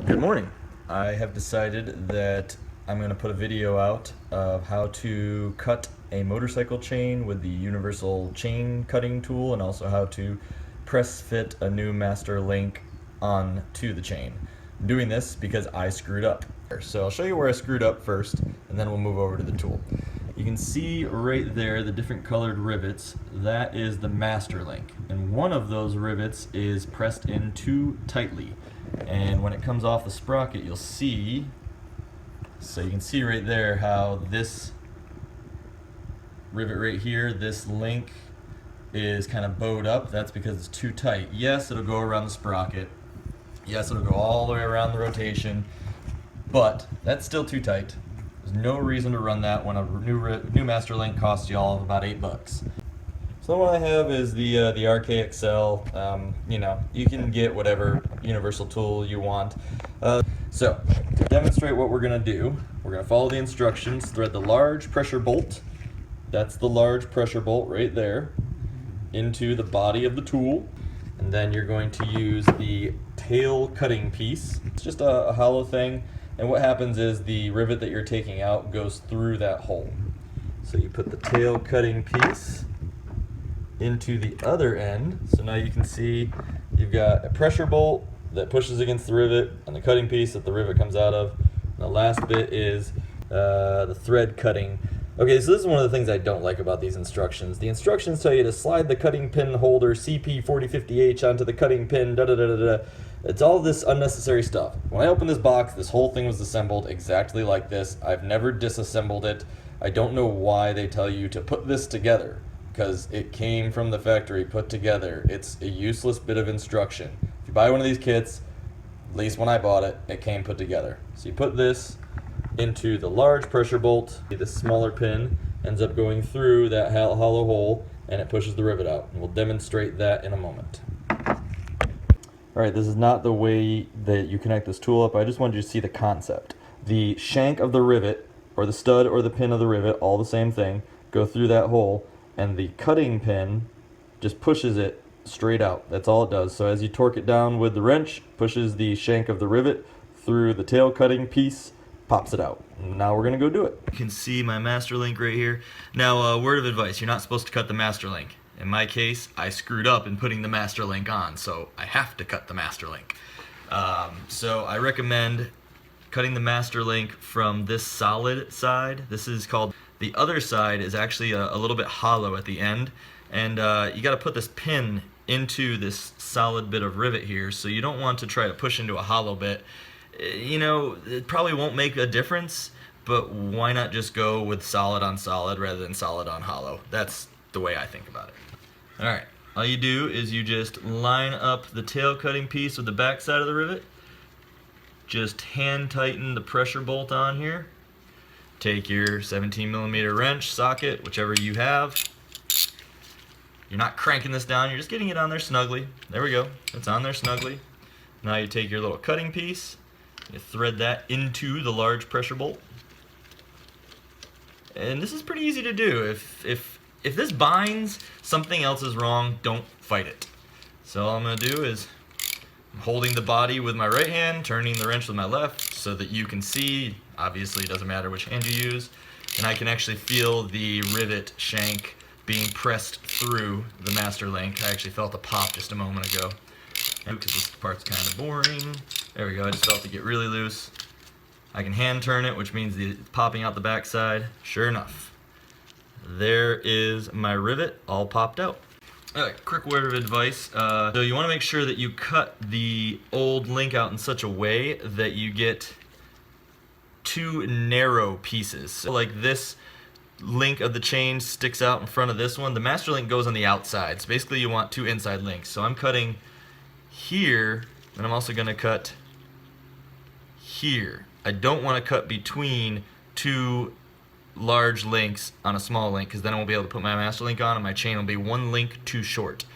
Good morning. I have decided that I'm going to put a video out of how to cut a motorcycle chain with the universal chain cutting tool, and also how to press fit a new master link onto the chain. I'm doing this because I screwed up. So I'll show you where I screwed up first, and then we'll move over to the tool. You can see right there the different colored rivets. That is the master link, and one of those rivets is pressed in too tightly. And when it comes off the sprocket, you'll see, so you can see right there how this rivet right here, this link is kind of bowed up. That's because it's too tight. Yes, it'll go around the sprocket. Yes, it'll go all the way around the rotation, but that's still too tight. There's no reason to run that when a new master link costs you all about $8. So what I have is the RKXL. You can get whatever universal tool you want. So to demonstrate what we're going to do, we're going to follow the instructions, thread the large pressure bolt, that's the large pressure bolt right there, into the body of the tool. And then you're going to use the tail cutting piece. It's just a hollow thing, and what happens is the rivet that you're taking out goes through that hole. So you put the tail cutting piece into the other end. So now you can see you've got a pressure bolt that pushes against the rivet and the cutting piece that the rivet comes out of. And the last bit is the thread cutting. Okay, so this is one of the things I don't like about these instructions. The instructions tell you to slide the cutting pin holder CP4050H onto the cutting pin, da-da-da-da-da. It's all this unnecessary stuff. When I opened this box, this whole thing was assembled exactly like this. I've never disassembled it. I don't know why they tell you to put this together, because it came from the factory put together. It's a useless bit of instruction. If you buy one of these kits, at least when I bought it, it came put together. So you put this into the large pressure bolt. This smaller pin ends up going through that hollow hole, and it pushes the rivet out. And we'll demonstrate that in a moment. Alright, this is not the way that you connect this tool up. I just wanted you to see the concept. The shank of the rivet, or the stud or the pin of the rivet, all the same thing, go through that hole, and the cutting pin just pushes it straight out. That's all it does. So as you torque it down with the wrench, pushes the shank of the rivet through the tail cutting piece, pops it out. Now we're gonna go do it. You can see my master link right here. Now, word of advice, you're not supposed to cut the master link. In my case, I screwed up in putting the master link on, so I have to cut the master link. So I recommend cutting the master link from this solid side. This is called, the other side is actually a little bit hollow at the end, and you got to put this pin into this solid bit of rivet here, so you don't want to try to push into a hollow bit. You know, it probably won't make a difference, but why not just go with solid on solid rather than solid on hollow? That's the way I think about it. Alright, all you do is you just line up the tail cutting piece with the back side of the rivet. Just hand tighten the pressure bolt on here. Take your 17mm wrench, socket, whichever you have. You're not cranking this down, you're just getting it on there snugly. There we go, it's on there snugly. Now you take your little cutting piece, you thread that into the large pressure bolt. And this is pretty easy to do. If this binds, something else is wrong, don't fight it. So all I'm going to do is, I'm holding the body with my right hand, turning the wrench with my left so that you can see. Obviously it doesn't matter which hand you use. And I can actually feel the rivet shank being pressed through the master link. I actually felt a pop just a moment ago. Because this part's kind of boring. There we go, I just felt it get really loose. I can hand turn it, which means it's popping out the back side. Sure enough, there is my rivet all popped out. Alright, quick word of advice. So you want to make sure that you cut the old link out in such a way that you get two narrow pieces. So like this link of the chain sticks out in front of this one. The master link goes on the outside. So basically you want two inside links. So I'm cutting here, and I'm also going to cut here. I don't want to cut between two large links on a small link, because then I won't be able to put my master link on and my chain will be one link too short.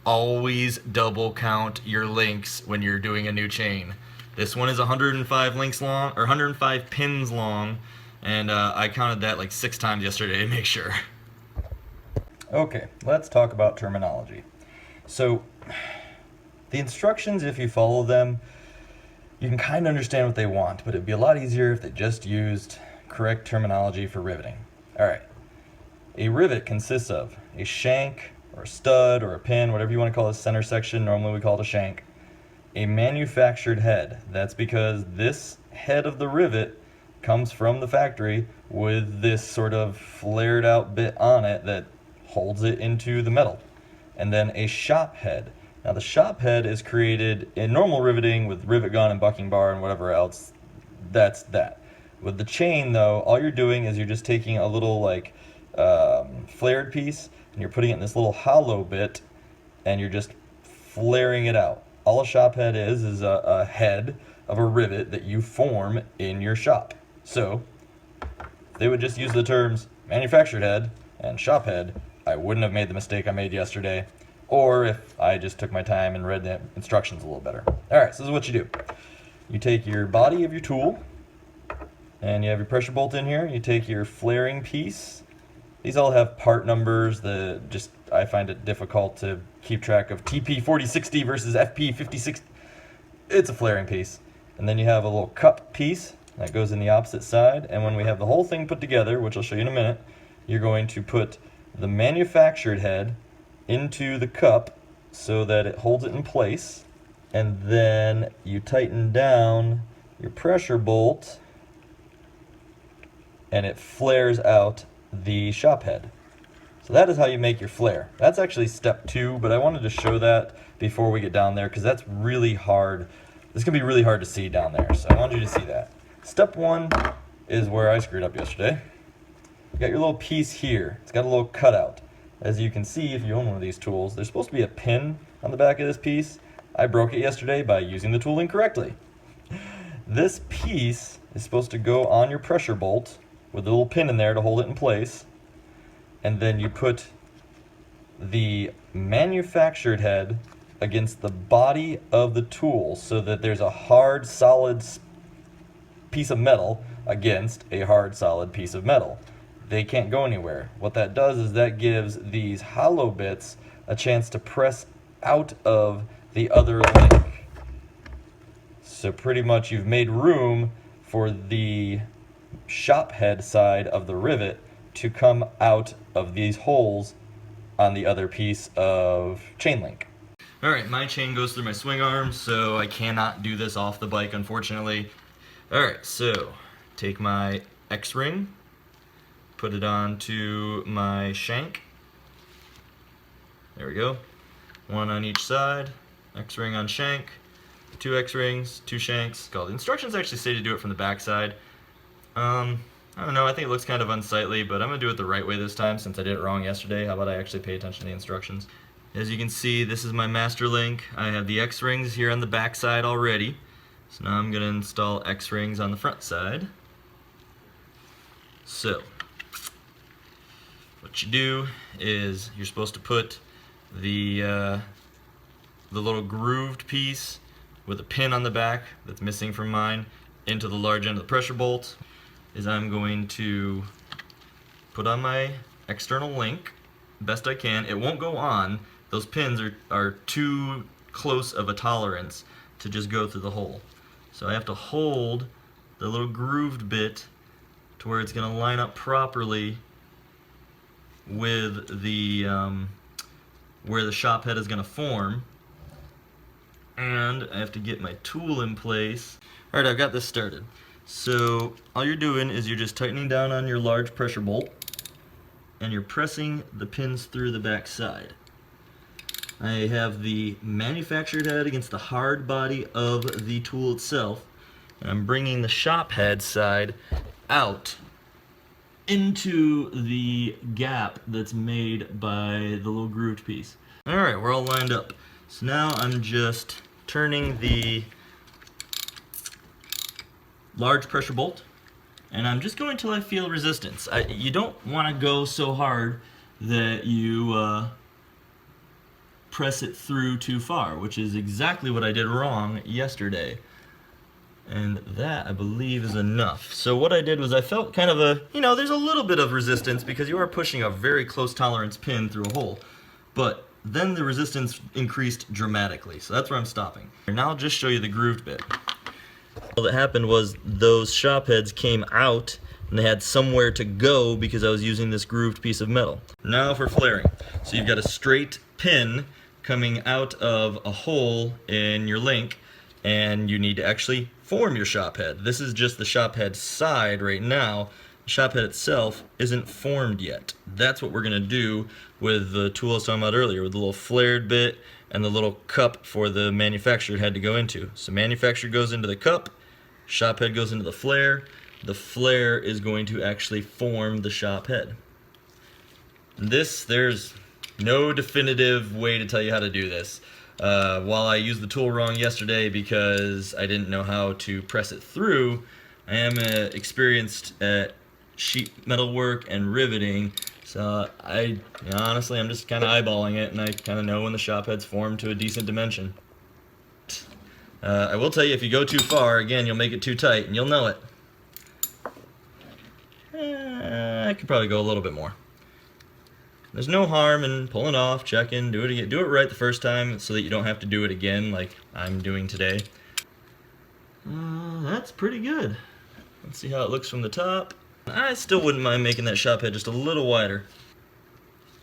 Always double count your links when you're doing a new chain. This one is 105 links long, or 105 pins long, and I counted that like 6 times yesterday to make sure. Okay, let's talk about terminology. So the instructions, if you follow them, you can kind of understand what they want, but it'd be a lot easier if they just used correct terminology for riveting. All right. A rivet consists of a shank or a stud or a pin, whatever you want to call the center section. Normally we call it a shank. A manufactured head. That's because this head of the rivet comes from the factory with this sort of flared out bit on it that holds it into the metal. And then a shop head. Now the shop head is created in normal riveting with rivet gun and bucking bar and whatever else. That's that. With the chain though, all you're doing is you're just taking a little like flared piece and you're putting it in this little hollow bit and you're just flaring it out. All a shop head is a head of a rivet that you form in your shop. So they would just use the terms manufactured head and shop head, I wouldn't have made the mistake I made yesterday, or if I just took my time and read the instructions a little better. Alright, so this is what you do. You take your body of your tool, and you have your pressure bolt in here. You take your flaring piece. These all have part numbers that just, I find it difficult to keep track of TP4060 versus FP56. It's a flaring piece. And then you have a little cup piece that goes in the opposite side. And when we have the whole thing put together, which I'll show you in a minute, you're going to put the manufactured head into the cup so that it holds it in place. And then you tighten down your pressure bolt and it flares out the shop head. So that is how you make your flare. That's actually step 2, but I wanted to show that before we get down there because that's really hard. This can be really hard to see down there, so I wanted you to see that. Step 1 is where I screwed up yesterday. You got your little piece here. It's got a little cutout. As you can see, if you own one of these tools, there's supposed to be a pin on the back of this piece. I broke it yesterday by using the tool incorrectly. This piece is supposed to go on your pressure bolt with a little pin in there to hold it in place, and then you put the manufactured head against the body of the tool so that there's a hard, solid piece of metal against a hard, solid piece of metal. They can't go anywhere. What that does is that gives these hollow bits a chance to press out of the other link. So pretty much you've made room for the shop head side of the rivet to come out of these holes on the other piece of chain link. Alright, my chain goes through my swing arm, so I cannot do this off the bike, unfortunately. Alright, so take my X-ring, put it onto my shank. There we go. One on each side, X-ring on shank, 2 X-rings, 2 shanks. The instructions actually say to do it from the back side. I don't know, I think it looks kind of unsightly, but I'm going to do it the right way this time since I did it wrong yesterday. How about I actually pay attention to the instructions? As you can see, this is my master link. I have the X-rings here on the back side already. So now I'm going to install X-rings on the front side. So, what you do is you're supposed to put the little grooved piece with a pin on the back that's missing from mine into the large end of the pressure bolt. Is I'm going to put on my external link best I can. It won't go on. Those pins are too close of a tolerance to just go through the hole. So I have to hold the little grooved bit to where it's going to line up properly with the where the shop head is going to form. And I have to get my tool in place. Alright, I've got this started. So all you're doing is you're just tightening down on your large pressure bolt and you're pressing the pins through the back side. I have the manufactured head against the hard body of the tool itself, and I'm bringing the shop head side out into the gap that's made by the little grooved piece. Alright, we're all lined up. So now I'm just turning the large pressure bolt, and I'm just going until I feel resistance. You don't want to go so hard that you press it through too far, which is exactly what I did wrong yesterday. And that, I believe, is enough. So what I did was I felt kind of a, there's a little bit of resistance because you are pushing a very close tolerance pin through a hole. But then the resistance increased dramatically, so that's where I'm stopping. Now I'll just show you the grooved bit. All that happened was those shop heads came out and they had somewhere to go because I was using this grooved piece of metal. Now for flaring. So you've got a straight pin coming out of a hole in your link, and you need to actually form your shop head. This is just the shop head side right now. The shop head itself isn't formed yet. That's what we're gonna do with the tool I was talking about earlier, with the little flared bit and the little cup for the manufactured head to go into. So manufactured goes into the cup, shop head goes into the flare. The flare is going to actually form the shop head. There's no definitive way to tell you how to do this. While I used the tool wrong yesterday because I didn't know how to press it through, I am experienced at sheet metal work and riveting, so honestly, I'm just kind of eyeballing it, and I kind of know when the shop head's formed to a decent dimension. I will tell you, if you go too far, again, you'll make it too tight, and you'll know it. I could probably go a little bit more. There's no harm in pulling off, checking, do it again. Do it right the first time so that you don't have to do it again like I'm doing today. That's pretty good. Let's see how it looks from the top. I still wouldn't mind making that shop head just a little wider.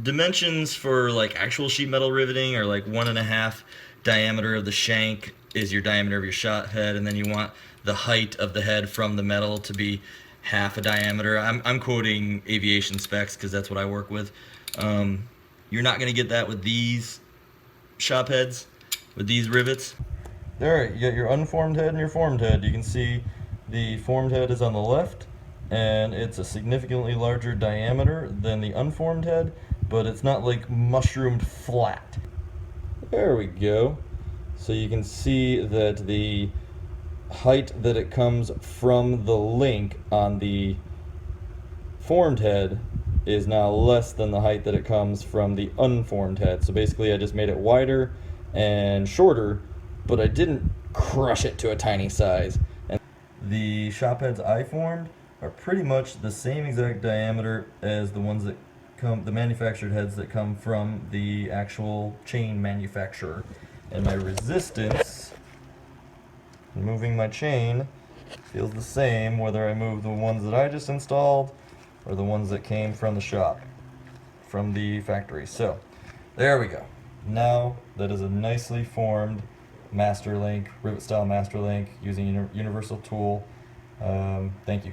Dimensions for like actual sheet metal riveting are like 1.5 diameter of the shank is your diameter of your shot head, and then you want the height of the head from the metal to be half a diameter. I'm quoting aviation specs because that's what I work with. You're not going to get that with these shop heads, with these rivets. There, you got your unformed head and your formed head. You can see the formed head is on the left, and it's a significantly larger diameter than the unformed head, but it's not like mushroomed flat. There we go. So you can see that the height that it comes from the link on the formed head is now less than the height that it comes from the unformed head. So basically I just made it wider and shorter, but I didn't crush it to a tiny size. And the shop heads I formed are pretty much the same exact diameter as the ones that come, the manufactured heads that come from the actual chain manufacturer. And my resistance, moving my chain, feels the same whether I move the ones that I just installed or the ones that came from the shop, from the factory. So, there we go. Now, that is a nicely formed master link, rivet style master link, using a universal tool. Thank you.